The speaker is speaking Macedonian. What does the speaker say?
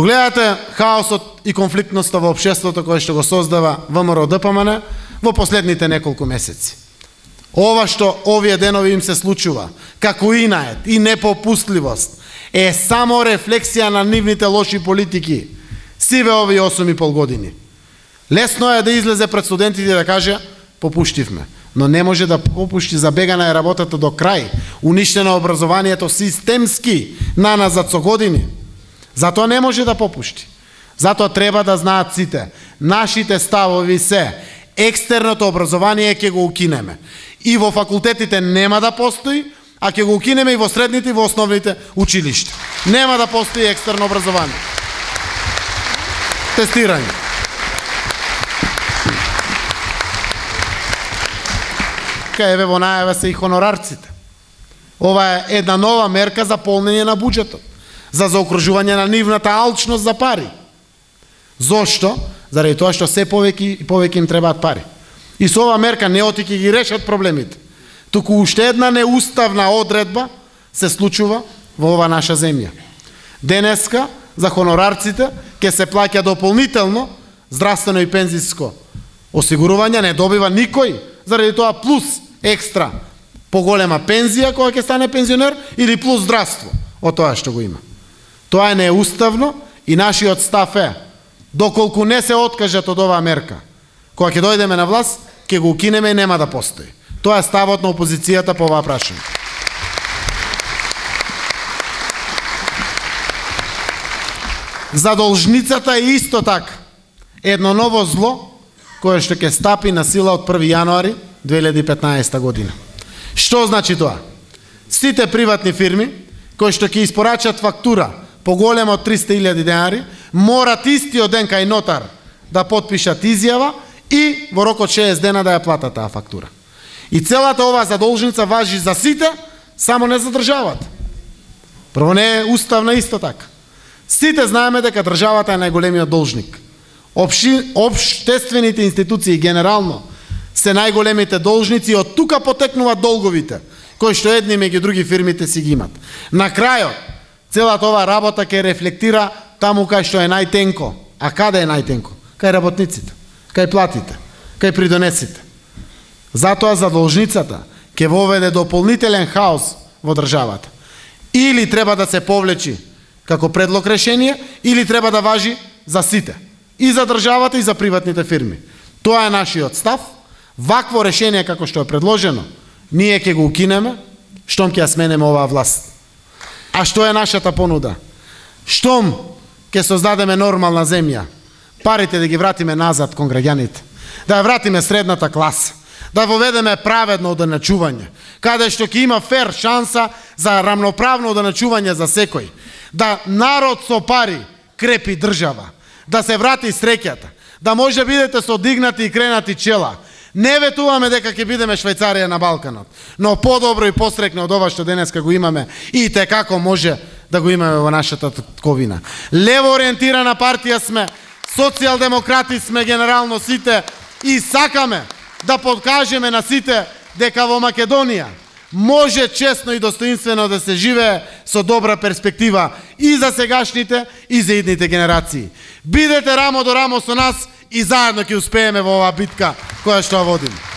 Го гледате хаосот и конфликтноста во општеството кој што го создава ВМРО-ДПМН во последните неколку месеци. Ова што овие денови им се случува, како инает и непопустливост, е само рефлексија на нивните лоши политики сиве овие 8,5 години. Лесно е да излезе пред студентите и да каже попуштивме, но не може да попушти, забегана е работата до крај, уништено образованието системски наназад со години. Затоа не може да попушти. Затоа треба да знаат сите, нашите ставови се екстерното образование ќе го укинеме. И во факултетите нема да постои, а ќе го укинеме и во средните и во основните училишта. Нема да постои екстерно образование. Тестирање. Еве во најава се и хонорарците. Ова е една нова мерка за полнење на буџетот, за заокружување на нивната алчност за пари. Зошто? Заради тоа што се повеќе и повеќе им требаат пари. И со ова мерка не оти ќе ги решат проблемите, туку уште една неуставна одредба се случува во ова наша земја. Денеска за хонорарците ќе се плаќа дополнително здравствено и пензиско осигурување, не добива никој, заради тоа плюс екстра поголема пензија кога ќе стане пензионер или плюс здравство од тоа што го има. Тоа е неуставно и нашиот став е, доколку не се откажат од оваа мерка, кога ќе дојдеме на власт, ќе го укинеме и нема да постои. Тоа е ставот на опозицијата по оваа прашање. За должницата е исто така едно ново зло кое што ќе стапи на сила од 1 јануари 2015 година. Што значи тоа? Сите приватни фирми кои што ќе испорачат фактура поголема од 300.000 денари, морат истиот ден кај нотар да потпишат изјава и во рок од 60 дена да ја платат таа фактура. И целата оваа задолжница важи за сите, само не за државата. Прво не е уставна исто така. Сите знаеме дека државата е најголемиот должник. Општествените институции генерално се најголемите должници и од тука потекнуваат долговите, кои што едни меѓу други фирмите си ги имат. На крајот, целата оваа работа ќе рефлектира таму кај што е најтенко. А каде е најтенко? Кај работниците, кај платите, кај придонесите. Затоа задолжницата ќе воведе дополнителен хаос во државата. Или треба да се повлечи како предлог решение, или треба да важи за сите. И за државата, и за приватните фирми. Тоа е нашиот став. Вакво решение како што е предложено, ние ќе го укинеме, штом ќе ја сменеме оваа власт. А што е нашата понуда? Штом ќе создадеме нормална земја, парите да ги вратиме назад кон граѓаните, да ја вратиме средната класа, да воведеме праведно оденачување, каде што ќе има фер шанса за рамноправно оденачување за секој, да народ со пари крепи држава, да се врати среќата, да може бидете со дигнати и кренати чела. Не ветуваме дека ќе бидеме Швајцарија на Балканот, но подобро и посрекно од ова што денеска го имаме и те како може да го имаме во нашата татковина. Лево ориентирана партија сме, социјалдемократи сме генерално сите и сакаме да подкажеме на сите дека во Македонија може честно и достоинствено да се живее со добра перспектива и за сегашните и за идните генерации. Бидете рамо до рамо со нас и заедно ќе успееме во оваа битка која што водиме.